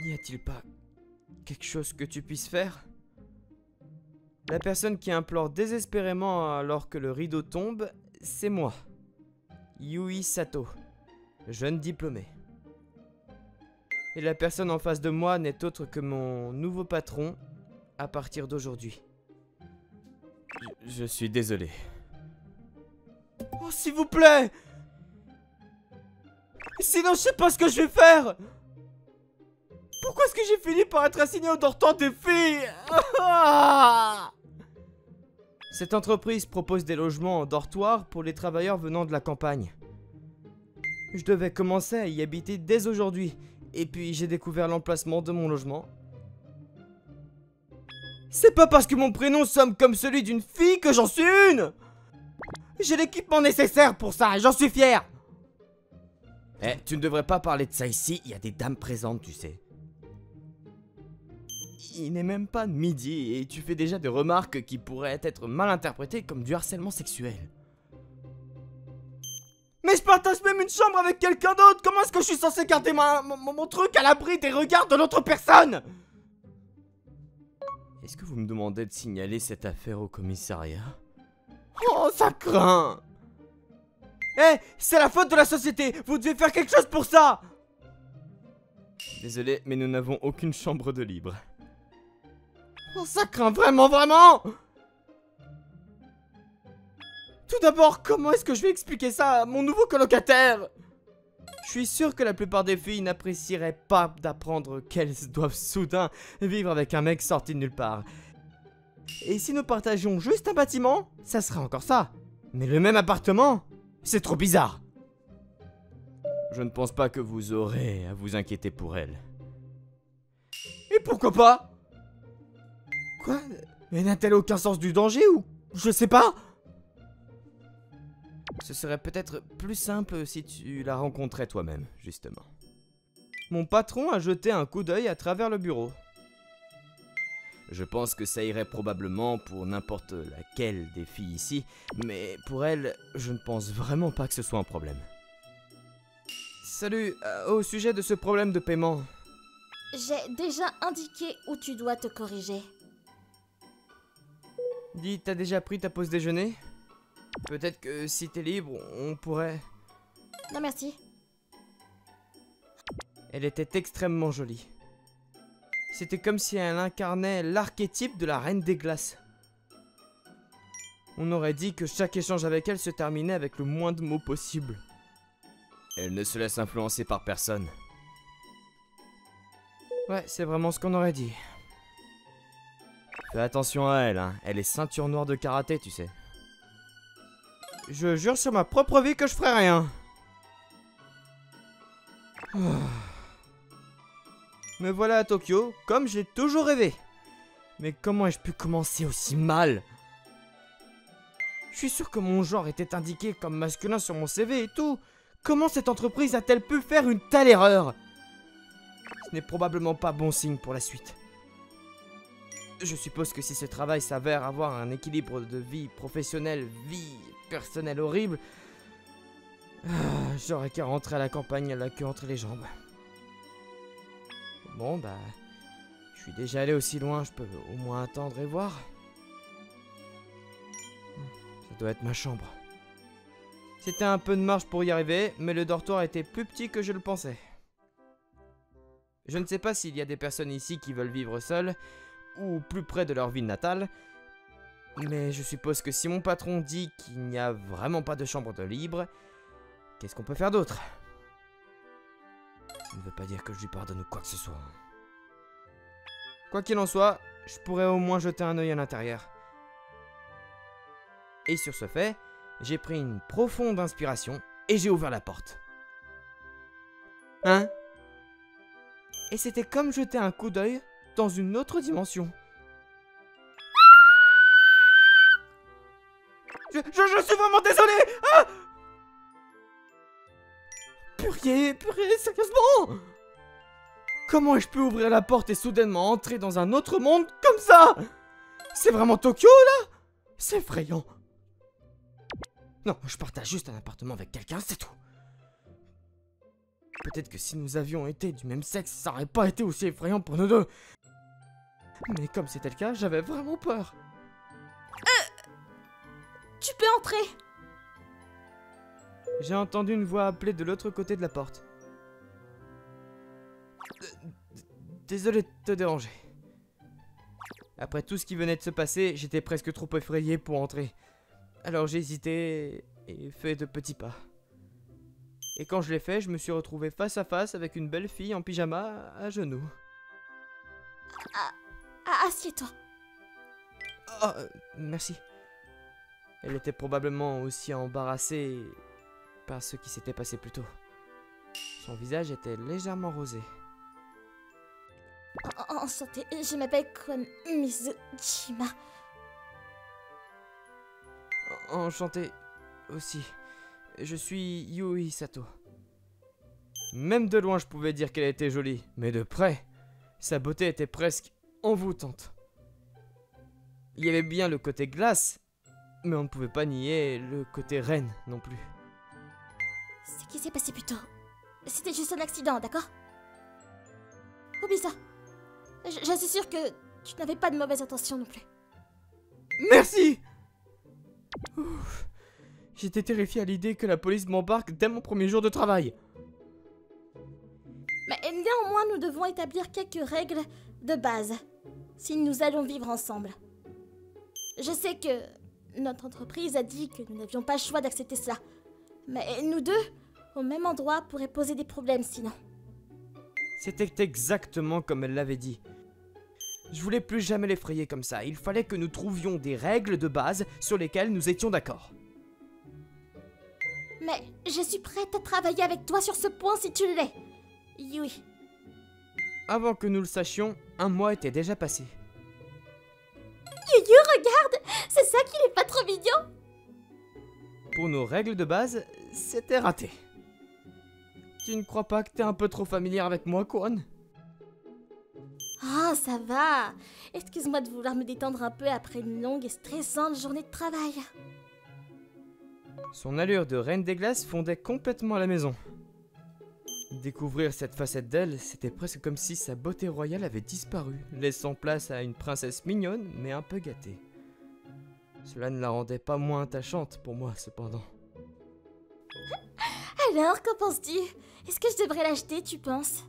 N'y a-t-il pas quelque chose que tu puisses faire? La personne qui implore désespérément alors que le rideau tombe, c'est moi. Yui Sato, jeune diplômé. Et la personne en face de moi n'est autre que mon nouveau patron à partir d'aujourd'hui. Je suis désolé. Oh, s'il vous plaît! Sinon, je sais pas ce que je vais faire! Pourquoi est-ce que j'ai fini par être assigné au dortoir des filles? Cette entreprise propose des logements en dortoir pour les travailleurs venant de la campagne. Je devais commencer à y habiter dès aujourd'hui, et puis j'ai découvert l'emplacement de mon logement. C'est pas parce que mon prénom sonne comme celui d'une fille que j'en suis une! J'ai l'équipement nécessaire pour ça, et j'en suis fier! Eh, tu ne devrais pas parler de ça ici, il y a des dames présentes, tu sais. Il n'est même pas midi et tu fais déjà des remarques qui pourraient être mal interprétées comme du harcèlement sexuel. Mais je partage même une chambre avec quelqu'un d'autre. Comment est-ce que je suis censé garder mon truc à l'abri des regards de l'autre personne? Est-ce que vous me demandez de signaler cette affaire au commissariat? Oh, ça craint! Eh, c'est la faute de la société. Vous devez faire quelque chose pour ça. Désolé, mais nous n'avons aucune chambre de libre. Oh, ça craint vraiment, vraiment! Tout d'abord, comment est-ce que je vais expliquer ça à mon nouveau colocataire? Je suis sûr que la plupart des filles n'apprécieraient pas d'apprendre qu'elles doivent soudain vivre avec un mec sorti de nulle part. Et si nous partagions juste un bâtiment, ça serait encore ça. Mais le même appartement, c'est trop bizarre. Je ne pense pas que vous aurez à vous inquiéter pour elle. Et pourquoi pas? Quoi? Mais n'a-t-elle aucun sens du danger ou... Je sais pas. Ce serait peut-être plus simple si tu la rencontrais toi-même, justement. Mon patron a jeté un coup d'œil à travers le bureau. Je pense que ça irait probablement pour n'importe laquelle des filles ici, mais pour elle, je ne pense vraiment pas que ce soit un problème. Salut, au sujet de ce problème de paiement. J'ai déjà indiqué où tu dois te corriger. Dis, t'as déjà pris ta pause déjeuner? Peut-être que si t'es libre, on pourrait... Non merci. Elle était extrêmement jolie. C'était comme si elle incarnait l'archétype de la reine des glaces. On aurait dit que chaque échange avec elle se terminait avec le moins de mots possible. Elle ne se laisse influencer par personne. Ouais, c'est vraiment ce qu'on aurait dit. Fais attention à elle, hein. Elle est ceinture noire de karaté, tu sais. Je jure sur ma propre vie que je ferai rien. Me voilà à Tokyo, comme j'ai toujours rêvé. Mais comment ai-je pu commencer aussi mal? Je suis sûr que mon genre était indiqué comme masculin sur mon CV et tout. Comment cette entreprise a-t-elle pu faire une telle erreur? Ce n'est probablement pas bon signe pour la suite. Je suppose que si ce travail s'avère avoir un équilibre de vie professionnelle, vie personnelle horrible, j'aurais qu'à rentrer à la campagne à la queue entre les jambes. Bon bah, je suis déjà allé aussi loin, je peux au moins attendre et voir. Ça doit être ma chambre. C'était un peu de marche pour y arriver, mais le dortoir était plus petit que je le pensais. Je ne sais pas s'il y a des personnes ici qui veulent vivre seules, ou plus près de leur ville natale, mais je suppose que si mon patron dit qu'il n'y a vraiment pas de chambre de libre, qu'est-ce qu'on peut faire d'autre? Ça ne veut pas dire que je lui pardonne ou quoi que ce soit. Quoi qu'il en soit, je pourrais au moins jeter un œil à l'intérieur. Et sur ce fait, j'ai pris une profonde inspiration et j'ai ouvert la porte. Hein? Et c'était comme jeter un coup d'œil dans une autre dimension. Je suis vraiment désolé! Ah! Purée, sérieusement? Comment ai-je pu ouvrir la porte et soudainement entrer dans un autre monde comme ça? C'est vraiment Tokyo, là? C'est effrayant. Non, je partage juste un appartement avec quelqu'un, c'est tout. Peut-être que si nous avions été du même sexe, ça aurait pas été aussi effrayant pour nous deux. Mais comme c'était le cas, j'avais vraiment peur. Tu peux entrer. J'ai entendu une voix appeler de l'autre côté de la porte. Désolé de te déranger. Après tout ce qui venait de se passer, j'étais presque trop effrayé pour entrer. Alors j'ai hésité et fait de petits pas. Et quand je l'ai fait, je me suis retrouvé face à face avec une belle fille en pyjama à genoux. Assieds-toi. Oh, merci. Elle était probablement aussi embarrassée par ce qui s'était passé plus tôt. Son visage était légèrement rosé. Enchantée, je m'appelle Kwon Mizujima. Enchanté aussi. Je suis Yui Sato. Même de loin, je pouvais dire qu'elle était jolie, mais de près, sa beauté était presque envoûtante. Il y avait bien le côté glace, mais on ne pouvait pas nier le côté reine non plus. Ce qui s'est passé plus tôt, c'était juste un accident, d'accord? Oublie ça. Je suis sûre que tu n'avais pas de mauvaises intentions non plus. Merci! Ouf. J'étais terrifié à l'idée que la police m'embarque dès mon premier jour de travail. Mais néanmoins, nous devons établir quelques règles de base, si nous allons vivre ensemble. Je sais que notre entreprise a dit que nous n'avions pas le choix d'accepter cela, mais nous deux, au même endroit, pourrait poser des problèmes sinon. C'était exactement comme elle l'avait dit. Je voulais plus jamais l'effrayer comme ça. Il fallait que nous trouvions des règles de base sur lesquelles nous étions d'accord. Mais je suis prête à travailler avec toi sur ce point si tu l'es. Yui. Avant que nous le sachions, un mois était déjà passé. Yuyu, regarde! C'est ça qu'il est pas trop mignon! Pour nos règles de base, c'était raté. Tu ne crois pas que t'es un peu trop familière avec moi, Kwon? Oh, ça va. Excuse-moi de vouloir me détendre un peu après une longue et stressante journée de travail. Son allure de reine des glaces fondait complètement à la maison. Découvrir cette facette d'elle, c'était presque comme si sa beauté royale avait disparu, laissant place à une princesse mignonne mais un peu gâtée. Cela ne la rendait pas moins attachante pour moi, cependant. Alors, qu'en penses-tu? Est-ce que je devrais l'acheter, tu penses?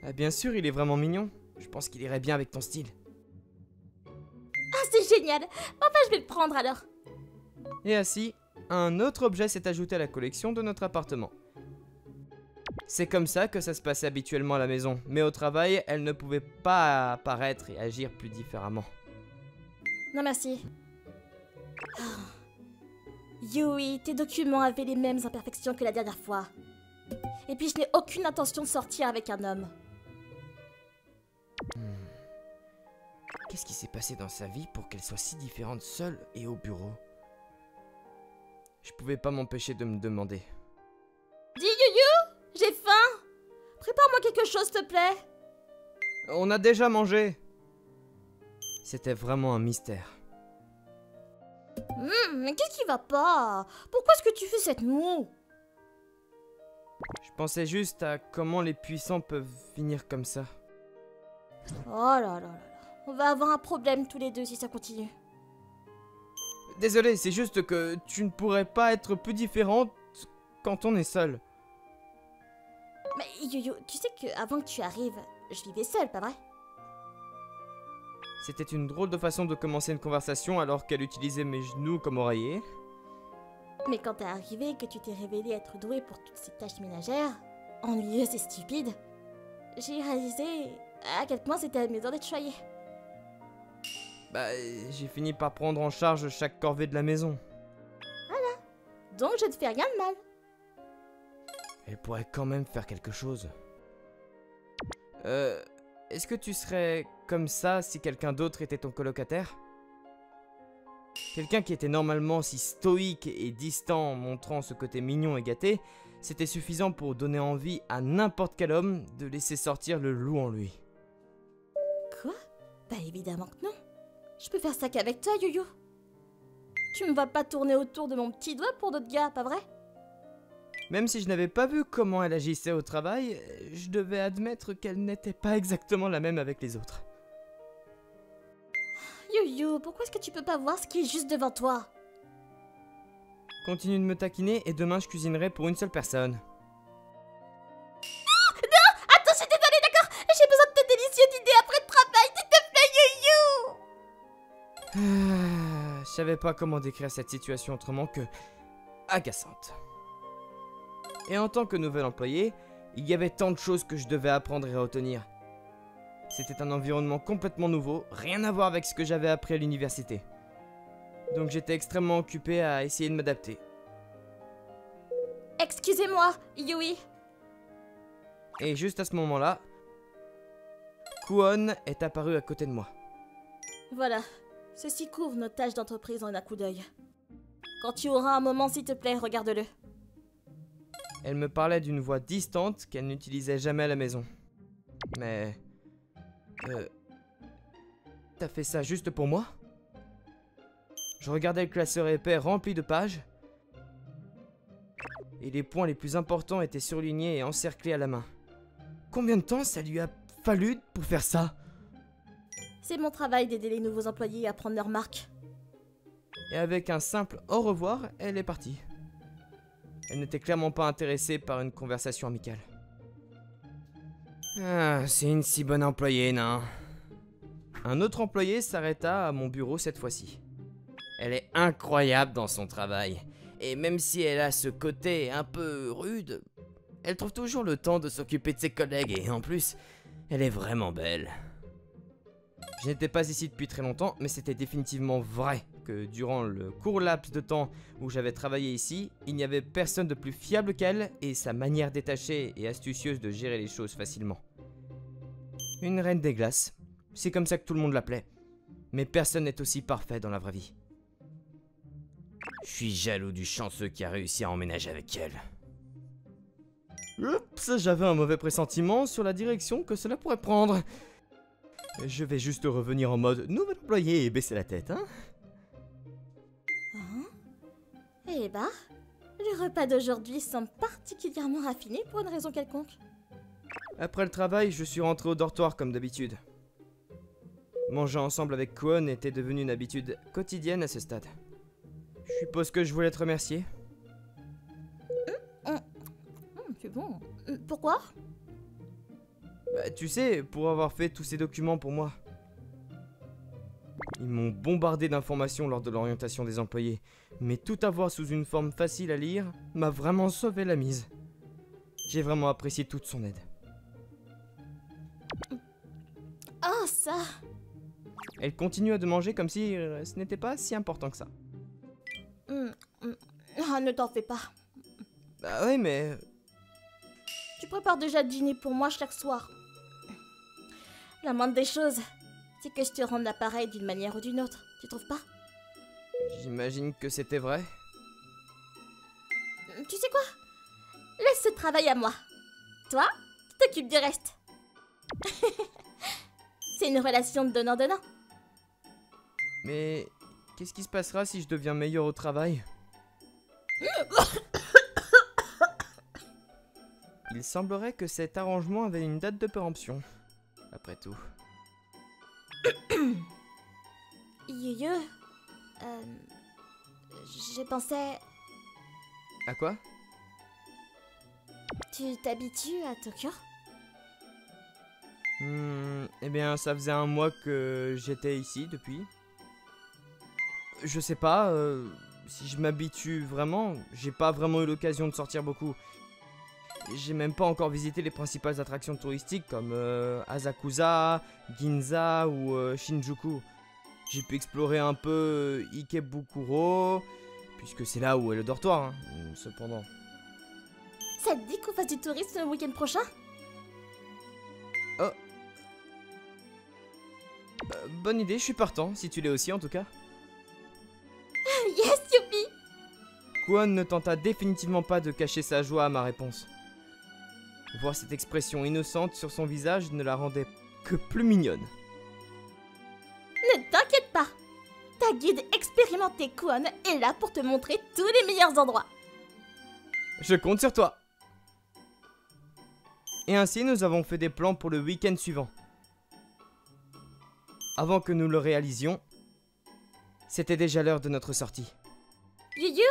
Ah bien sûr, il est vraiment mignon. Je pense qu'il irait bien avec ton style. Ah, c'est génial! Enfin, je vais le prendre alors. Et ainsi, un autre objet s'est ajouté à la collection de notre appartement. C'est comme ça que ça se passait habituellement à la maison, mais au travail, elle ne pouvait pas apparaître et agir plus différemment. Non, merci. Oh. Yui, tes documents avaient les mêmes imperfections que la dernière fois. Et puis, je n'ai aucune intention de sortir avec un homme. Qu'est-ce qui s'est passé dans sa vie pour qu'elle soit si différente seule et au bureau? Je pouvais pas m'empêcher de me demander. Dis Yuyu, j'ai faim. Prépare-moi quelque chose, s'il te plaît. On a déjà mangé. C'était vraiment un mystère. Mais qu'est-ce qui va pas? Pourquoi est-ce que tu fais cette moue? Je pensais juste à comment les puissants peuvent finir comme ça. Oh là là là là. On va avoir un problème tous les deux si ça continue. Désolé, c'est juste que tu ne pourrais pas être plus différente quand on est seul. Mais Yuyu, tu sais qu'avant que tu arrives, je vivais seule, pas vrai? C'était une drôle de façon de commencer une conversation alors qu'elle utilisait mes genoux comme oreiller. Mais quand t'es arrivé et que tu t'es révélé être doué pour toutes ces tâches ménagères, ennuyeuses et stupides, j'ai réalisé à quel point c'était amusant d'être choyée. Bah, j'ai fini par prendre en charge chaque corvée de la maison. Donc je ne fais rien de mal. Elle pourrait quand même faire quelque chose. Est-ce que tu serais comme ça si quelqu'un d'autre était ton colocataire? Quelqu'un qui était normalement si stoïque et distant, montrant ce côté mignon et gâté, c'était suffisant pour donner envie à n'importe quel homme de laisser sortir le loup en lui. Quoi? Bah évidemment que non. Je peux faire ça qu'avec toi, Yuyu. Tu me vas pas tourner autour de mon petit doigt pour d'autres gars, pas vrai? Même si je n'avais pas vu comment elle agissait au travail, je devais admettre qu'elle n'était pas exactement la même avec les autres. Yoyo, pourquoi est-ce que tu peux pas voir ce qui est juste devant toi? Continue de me taquiner et demain je cuisinerai pour une seule personne. Attends, je suis désolée, d'accord? J'ai besoin de tes délicieuses idées après le travail, s'il te plaît, Yoyo! Je savais pas comment décrire cette situation autrement que agaçante. Et en tant que nouvel employé, il y avait tant de choses que je devais apprendre et retenir. C'était un environnement complètement nouveau, rien à voir avec ce que j'avais appris à l'université. Donc j'étais extrêmement occupé à essayer de m'adapter. Excusez-moi, Yui. Et juste à ce moment-là, Kwon est apparu à côté de moi. Voilà, ceci couvre nos tâches d'entreprise en un coup d'œil. Quand tu auras un moment, s'il te plaît, regarde-le. Elle me parlait d'une voix distante qu'elle n'utilisait jamais à la maison. Mais... T'as fait ça juste pour moi? Je regardais le classeur épais rempli de pages. Et les points les plus importants étaient surlignés et encerclés à la main. Combien de temps ça lui a fallu pour faire ça? C'est mon travail d'aider les nouveaux employés à prendre leur marque. Et avec un simple au revoir, elle est partie. Elle n'était clairement pas intéressée par une conversation amicale. Ah, c'est une si bonne employée, non? Un autre employé s'arrêta à mon bureau cette fois-ci. Elle est incroyable dans son travail. Et même si elle a ce côté un peu rude, elle trouve toujours le temps de s'occuper de ses collègues et en plus, elle est vraiment belle. Je n'étais pas ici depuis très longtemps, mais c'était définitivement vrai que durant le court laps de temps où j'avais travaillé ici, il n'y avait personne de plus fiable qu'elle et sa manière détachée et astucieuse de gérer les choses facilement. Une reine des glaces, c'est comme ça que tout le monde l'appelait. Mais personne n'est aussi parfait dans la vraie vie. Je suis jaloux du chanceux qui a réussi à emménager avec elle. Oups, j'avais un mauvais pressentiment sur la direction que cela pourrait prendre. Je vais juste revenir en mode nouvel employé et baisser la tête, hein? Eh bah, le repas d'aujourd'hui semble particulièrement raffiné pour une raison quelconque. Après le travail, je suis rentré au dortoir comme d'habitude. Manger ensemble avec Kwon était devenu une habitude quotidienne à ce stade. Je suppose que je voulais te remercier. C'est bon. Pourquoi? Bah, tu sais, pour avoir fait tous ces documents pour moi. Ils m'ont bombardé d'informations lors de l'orientation des employés, mais tout avoir sous une forme facile à lire m'a vraiment sauvé la mise. J'ai vraiment apprécié toute son aide. Ah, ça. Elle continua de manger comme si ce n'était pas si important que ça. Ah, ne t'en fais pas. Bah ouais, mais... Tu prépares déjà le dîner pour moi chaque soir. La moindre des choses, c'est que je te rende l'appareil d'une manière ou d'une autre, tu trouves pas? J'imagine que c'était vrai. Tu sais quoi? Laisse ce travail à moi. Toi, tu t'occupes du reste. C'est une relation de donnant-donnant. Mais qu'est-ce qui se passera si je deviens meilleur au travail? Il semblerait que cet arrangement avait une date de péremption. Après tout. Yoyo, je pensais... À quoi? Tu t'habitues à Tokyo? Eh bien, ça faisait un mois que j'étais ici depuis. Je sais pas si je m'habitue vraiment. J'ai pas vraiment eu l'occasion de sortir beaucoup. J'ai même pas encore visité les principales attractions touristiques comme Asakusa, Ginza ou Shinjuku. J'ai pu explorer un peu Ikebukuro, puisque c'est là où est le dortoir, hein, cependant. Ça te dit qu'on fasse du tourisme le week-end prochain? Oh. Bonne idée, je suis partant, si tu l'es aussi en tout cas. Yes, youpi! Kwon ne tenta définitivement pas de cacher sa joie à ma réponse. Voir cette expression innocente sur son visage ne la rendait que plus mignonne. Ne t'inquiète pas, ta guide expérimentée Kwon est là pour te montrer tous les meilleurs endroits. Je compte sur toi. Et ainsi, nous avons fait des plans pour le week-end suivant. Avant que nous le réalisions, c'était déjà l'heure de notre sortie. Yuyu,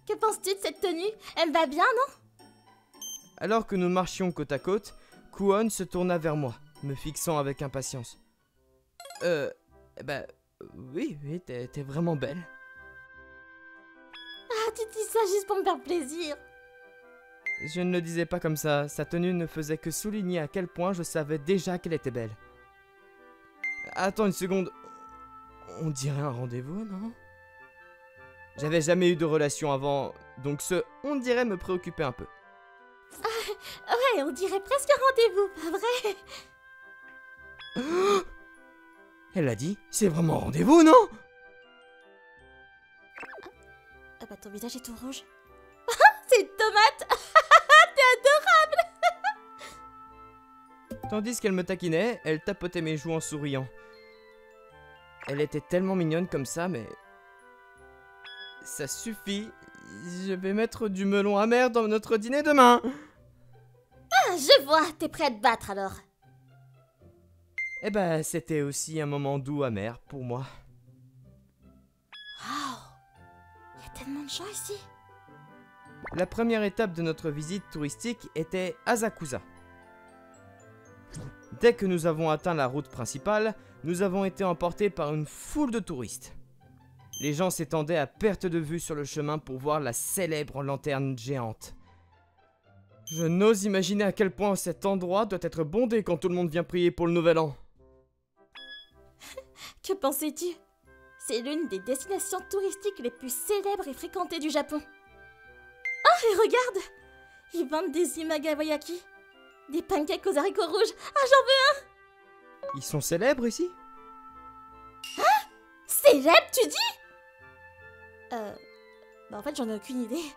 que penses-tu de cette tenue? Elle me va bien, non? Alors que nous marchions côte à côte, Kwon se tourna vers moi, me fixant avec impatience. Oui, t'es vraiment belle. Ah, tu dis ça juste pour me faire plaisir. Je ne le disais pas comme ça, sa tenue ne faisait que souligner à quel point je savais déjà qu'elle était belle. Attends une seconde, on dirait un rendez-vous, non? J'avais jamais eu de relation avant, donc ce « on dirait » me préoccupait un peu. Ouais, on dirait presque un rendez-vous, pas vrai? Elle a dit, c'est vraiment un rendez-vous, non? Ah bah ton visage est tout rouge. C'est une tomate. T'es adorable. Tandis qu'elle me taquinait, elle tapotait mes joues en souriant. Elle était tellement mignonne comme ça, mais... Ça suffit, je vais mettre du melon amer dans notre dîner demain. Ah, je vois, t'es prêt à te battre alors. Eh ben, c'était aussi un moment doux amer pour moi. Waouh, il y a tellement de gens ici. La première étape de notre visite touristique était Asakusa. Dès que nous avons atteint la route principale, nous avons été emportés par une foule de touristes. Les gens s'étendaient à perte de vue sur le chemin pour voir la célèbre lanterne géante. Je n'ose imaginer à quel point cet endroit doit être bondé quand tout le monde vient prier pour le nouvel an. Que pensais-tu? C'est l'une des destinations touristiques les plus célèbres et fréquentées du Japon. Oh, et regarde! Ils vendent des imagawayaki. Des pancakes aux haricots rouges. Ah, j'en veux un! Ils sont célèbres ici? Hein? Célèbres, tu dis? En fait, j'en ai aucune idée.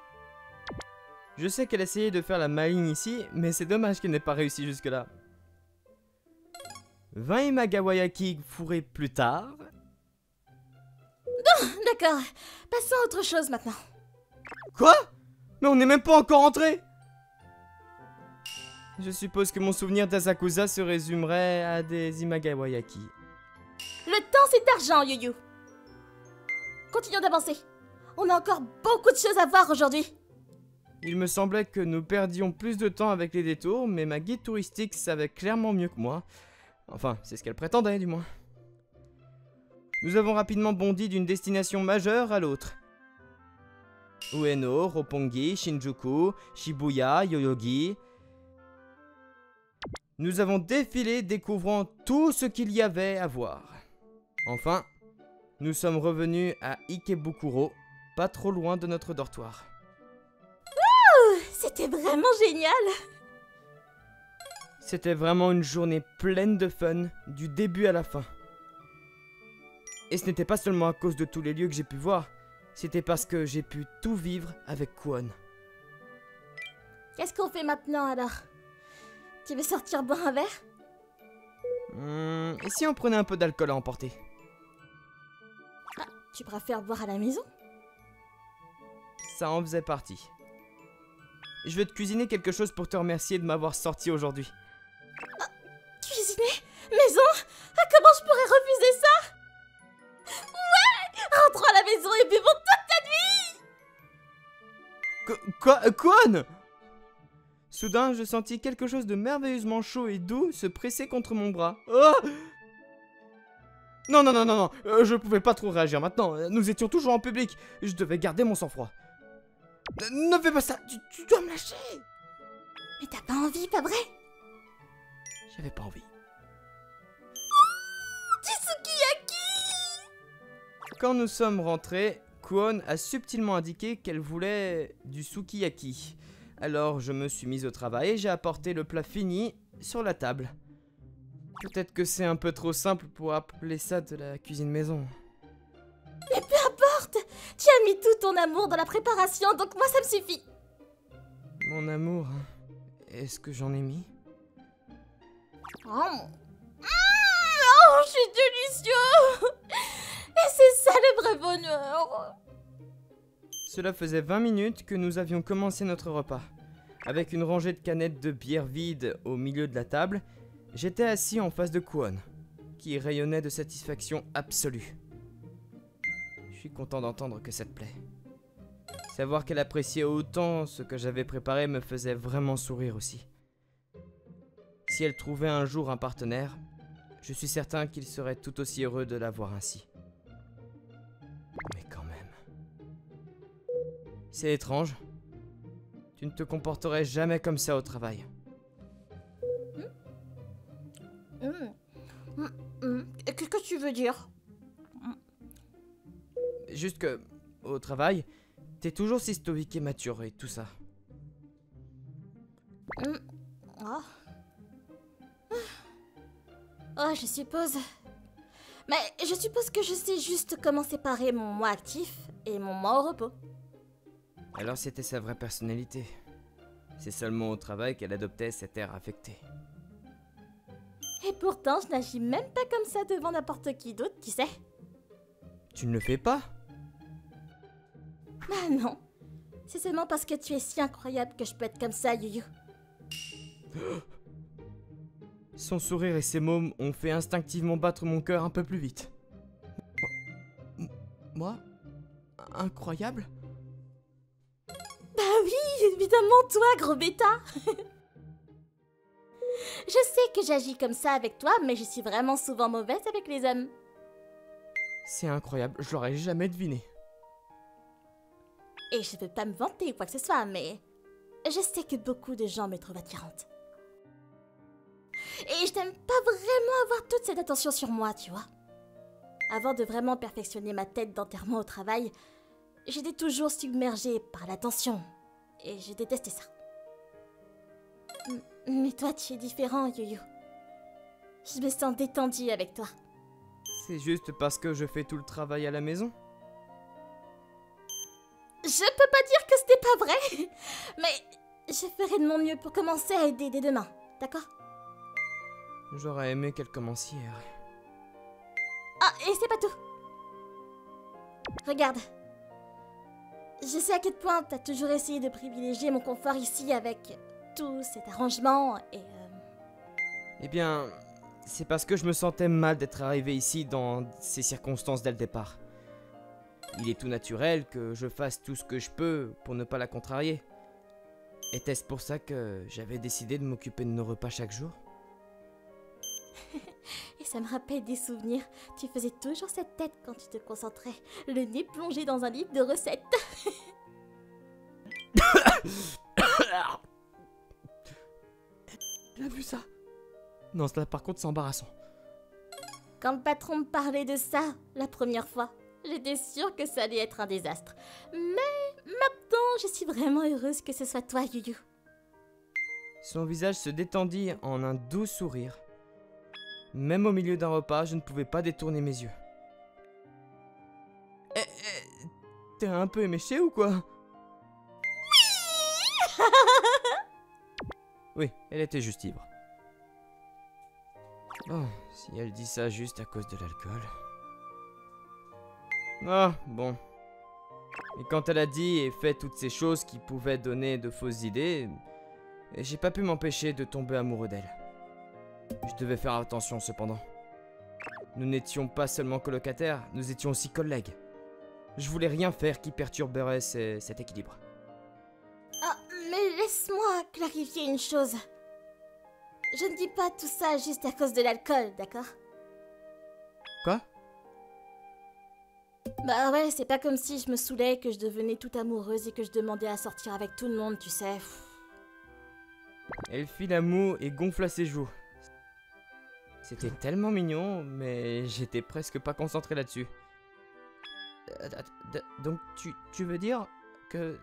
Je sais qu'elle essayait de faire la maligne ici, mais c'est dommage qu'elle n'ait pas réussi jusque-là. 20 imagawayaki fourrés plus tard... D'accord, passons à autre chose maintenant. Quoi? Mais on n'est même pas encore entré! Je suppose que mon souvenir d'Asakusa se résumerait à des imagawayaki. Le temps, c'est argent, Yuyu. Continuons d'avancer. On a encore beaucoup de choses à voir aujourd'hui. Il me semblait que nous perdions plus de temps avec les détours, mais ma guide touristique savait clairement mieux que moi. Enfin, c'est ce qu'elle prétendait, du moins. Nous avons rapidement bondi d'une destination majeure à l'autre. Ueno, Roppongi, Shinjuku, Shibuya, Yoyogi... Nous avons défilé découvrant tout ce qu'il y avait à voir. Enfin, nous sommes revenus à Ikebukuro, pas trop loin de notre dortoir. C'était vraiment génial. C'était vraiment une journée pleine de fun, du début à la fin. Et ce n'était pas seulement à cause de tous les lieux que j'ai pu voir, c'était parce que j'ai pu tout vivre avec Kwon. Qu'est-ce qu'on fait maintenant alors? Tu veux sortir boire un verre? Et si on prenait un peu d'alcool à emporter? Ah, tu préfères boire à la maison? Ça en faisait partie. Je vais te cuisiner quelque chose pour te remercier de m'avoir sorti aujourd'hui. Ah, cuisiner? Maison? Ah, comment je pourrais refuser ça? Ouais! Rentrons à la maison et buvons toute la nuit! Kwon! Soudain, je sentis quelque chose de merveilleusement chaud et doux se presser contre mon bras. Oh! Non, je pouvais pas trop réagir maintenant. Nous étions toujours en public. Je devais garder mon sang-froid. Ne fais pas ça, tu dois me lâcher. Mais t'as pas envie, pas vrai? J'avais pas envie. Du sukiyaki! Quand nous sommes rentrés, Kwon a subtilement indiqué qu'elle voulait du sukiyaki. Alors je me suis mise au travail et j'ai apporté le plat fini sur la table. Peut-être que c'est un peu trop simple pour appeler ça de la cuisine maison. Mais peu importe! Tu as mis tout ton amour dans la préparation, donc moi ça me suffit! Mon amour, est-ce que j'en ai mis? Oh, c'est délicieux! Et c'est ça le vrai bonheur! Cela faisait 20 minutes que nous avions commencé notre repas. Avec une rangée de canettes de bière vides au milieu de la table, j'étais assis en face de Kwon, qui rayonnait de satisfaction absolue. Je suis content d'entendre que ça te plaît. Savoir qu'elle appréciait autant ce que j'avais préparé me faisait vraiment sourire aussi. Si elle trouvait un jour un partenaire, je suis certain qu'il serait tout aussi heureux de l'avoir ainsi. Mais quand même... C'est étrange. Tu ne te comporterais jamais comme ça au travail. Qu'est-ce que tu veux dire? Juste que, au travail, t'es toujours si stoïque et mature et tout ça. Oh. Oh, je suppose. Mais je suppose que je sais juste comment séparer mon moi actif et mon moi au repos. Alors c'était sa vraie personnalité. C'est seulement au travail qu'elle adoptait cet air affecté. Et pourtant, je n'agis même pas comme ça devant n'importe qui d'autre, tu sais. Tu ne le fais pas? Bah non. C'est seulement parce que tu es si incroyable que je peux être comme ça, Yuyu. Son sourire et ses mômes ont fait instinctivement battre mon cœur un peu plus vite. Moi? Incroyable? Bah oui, évidemment toi, gros bêta. Je sais que j'agis comme ça avec toi, mais je suis vraiment souvent mauvaise avec les hommes. C'est incroyable, je l'aurais jamais deviné. Et je veux pas me vanter ou quoi que ce soit, mais je sais que beaucoup de gens me trouvent attirante. Et je n'aime pas vraiment avoir toute cette attention sur moi, tu vois. Avant de vraiment perfectionner ma tête d'enterrement au travail, j'étais toujours submergée par l'attention. Et je détestais ça. Mais toi, tu es différent, Yuyu. Je me sens détendue avec toi. C'est juste parce que je fais tout le travail à la maison? Je peux pas dire que ce n'est pas vrai, mais je ferai de mon mieux pour commencer à aider dès demain, d'accord? J'aurais aimé qu'elle commence hier. Ah, et c'est pas tout. Regarde. Je sais à quel point t'as toujours essayé de privilégier mon confort ici avec tout cet arrangement et... Eh bien, c'est parce que je me sentais mal d'être arrivé ici dans ces circonstances dès le départ. Il est tout naturel que je fasse tout ce que je peux pour ne pas la contrarier. Était-ce pour ça que j'avais décidé de m'occuper de nos repas chaque jour? Et ça me rappelle des souvenirs. Tu faisais toujours cette tête quand tu te concentrais, le nez plongé dans un livre de recettes. Tu as vu ça? Non, cela par contre c'est embarrassant. Quand le patron me parlait de ça, la première fois, j'étais sûre que ça allait être un désastre. Mais maintenant, je suis vraiment heureuse que ce soit toi, Yuyu. Son visage se détendit en un doux sourire. Même au milieu d'un repas, je ne pouvais pas détourner mes yeux. T'es un peu éméché ou quoi? Oui, elle était juste ivre. Bon, si elle dit ça juste à cause de l'alcool... Ah, bon. Et quand elle a dit et fait toutes ces choses qui pouvaient donner de fausses idées, j'ai pas pu m'empêcher de tomber amoureux d'elle. Je devais faire attention cependant. Nous n'étions pas seulement colocataires, nous étions aussi collègues. Je voulais rien faire qui perturberait cet équilibre. Ah, mais laisse-moi clarifier une chose. Je ne dis pas tout ça juste à cause de l'alcool, d'accord? Quoi? Bah ouais, c'est pas comme si je me saoulais, que je devenais toute amoureuse et que je demandais à sortir avec tout le monde, tu sais. Elle fit la moue et gonfla ses joues. C'était tellement mignon, mais j'étais presque pas concentré là-dessus. Donc tu veux dire que...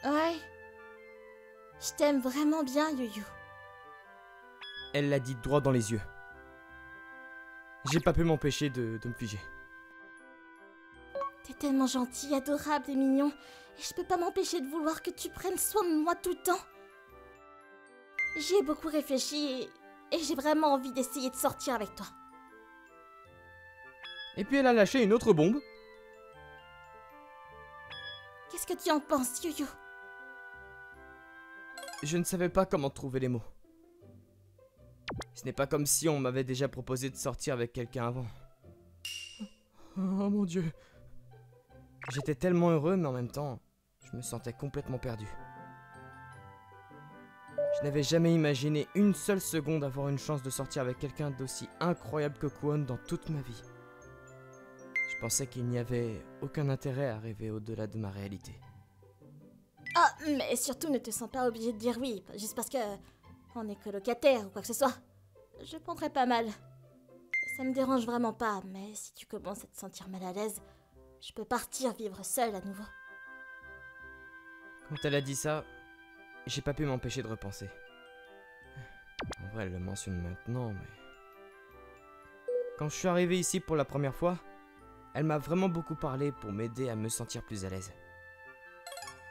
Ouais. Je t'aime vraiment bien, Yuyu. Elle l'a dit droit dans les yeux. J'ai pas pu m'empêcher de me figer. T'es tellement gentil, adorable et mignon, et je peux pas m'empêcher de vouloir que tu prennes soin de moi tout le temps. J'y ai beaucoup réfléchi et j'ai vraiment envie d'essayer de sortir avec toi. Et puis elle a lâché une autre bombe. Qu'est-ce que tu en penses, Yu-Yu? Je ne savais pas comment trouver les mots. Ce n'est pas comme si on m'avait déjà proposé de sortir avec quelqu'un avant. Oh mon Dieu. J'étais tellement heureux, mais en même temps, je me sentais complètement perdu. Je n'avais jamais imaginé une seule seconde avoir une chance de sortir avec quelqu'un d'aussi incroyable que Kwon dans toute ma vie. Je pensais qu'il n'y avait aucun intérêt à rêver au-delà de ma réalité. Ah, mais surtout ne te sens pas obligé de dire oui, juste parce que on est colocataire ou quoi que ce soit. Je prendrais pas mal. Ça me dérange vraiment pas, mais si tu commences à te sentir mal à l'aise, je peux partir vivre seule à nouveau. Quand elle a dit ça, j'ai pas pu m'empêcher de repenser. En vrai, elle le mentionne maintenant, mais... Quand je suis arrivé ici pour la première fois, elle m'a vraiment beaucoup parlé pour m'aider à me sentir plus à l'aise.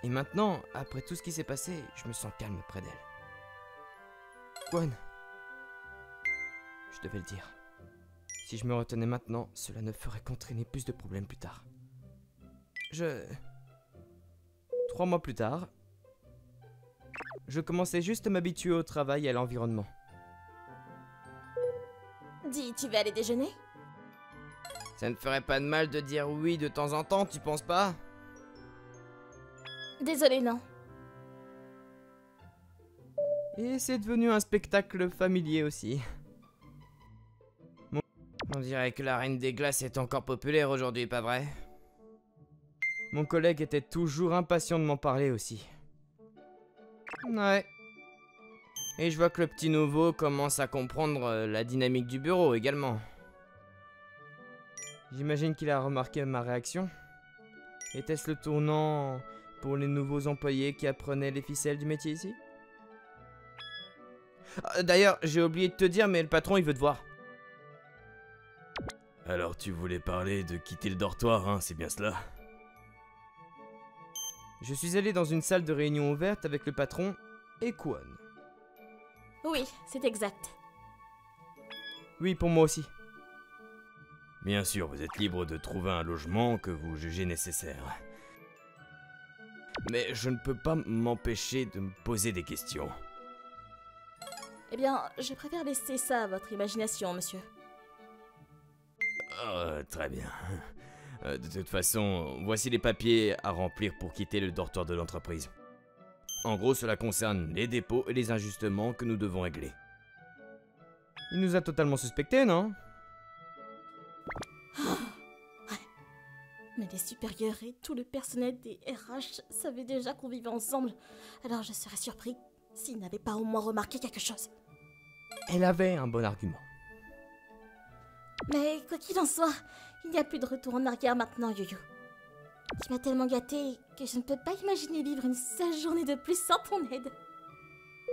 Et maintenant, après tout ce qui s'est passé, je me sens calme près d'elle. Kwon, je devais le dire. Si je me retenais maintenant, cela ne ferait qu'entraîner plus de problèmes plus tard. 3 mois plus tard, je commençais juste à m'habituer au travail et à l'environnement. Dis, tu veux aller déjeuner? Ça ne ferait pas de mal de dire oui de temps en temps, tu penses pas? Désolée, non. Et c'est devenu un spectacle familier aussi. On dirait que la Reine des Glaces est encore populaire aujourd'hui, pas vrai? Mon collègue était toujours impatient de m'en parler aussi. Ouais. Et je vois que le petit nouveau commence à comprendre la dynamique du bureau également. J'imagine qu'il a remarqué ma réaction. Était-ce le tournant pour les nouveaux employés qui apprenaient les ficelles du métier ici? D'ailleurs, j'ai oublié de te dire, mais le patron il veut te voir. Alors tu voulais parler de quitter le dortoir, hein, c'est bien cela? Je suis allé dans une salle de réunion ouverte avec le patron et Kwon. Oui, c'est exact. Oui, pour moi aussi. Bien sûr, vous êtes libre de trouver un logement que vous jugez nécessaire. Mais je ne peux pas m'empêcher de me poser des questions. Eh bien, je préfère laisser ça à votre imagination, monsieur. Très bien. De toute façon, voici les papiers à remplir pour quitter le dortoir de l'entreprise. En gros, cela concerne les dépôts et les ajustements que nous devons régler. Il nous a totalement suspectés, non? Mais les supérieurs et tout le personnel des RH savaient déjà qu'on vivait ensemble. Alors je serais surpris s'ils n'avaient pas au moins remarqué quelque chose. Elle avait un bon argument. Mais quoi qu'il en soit, il n'y a plus de retour en arrière maintenant, Yu-Yu. Tu m'as tellement gâtée que je ne peux pas imaginer vivre une seule journée de plus sans ton aide.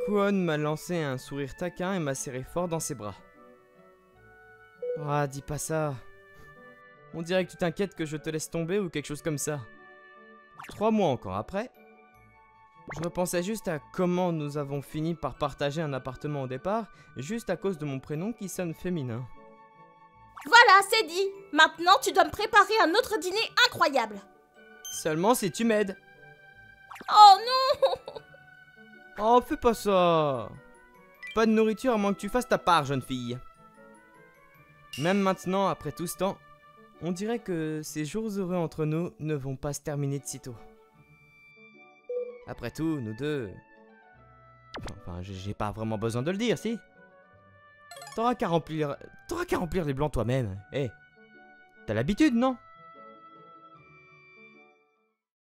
Kwon m'a lancé un sourire taquin et m'a serré fort dans ses bras. Ah, dis pas ça. On dirait que tu t'inquiètes que je te laisse tomber ou quelque chose comme ça. 3 mois encore après, je repensais juste à comment nous avons fini par partager un appartement au départ, juste à cause de mon prénom qui sonne féminin. Voilà, c'est dit. Maintenant, tu dois me préparer un autre dîner incroyable. Seulement si tu m'aides. Oh non! Oh, fais pas ça. Pas de nourriture à moins que tu fasses ta part, jeune fille. Même maintenant, après tout ce temps, on dirait que ces jours heureux entre nous ne vont pas se terminer de sitôt. Après tout, nous deux... Enfin, j'ai pas vraiment besoin de le dire, si? T'auras qu'à remplir les blancs toi-même. Eh, t'as l'habitude, non?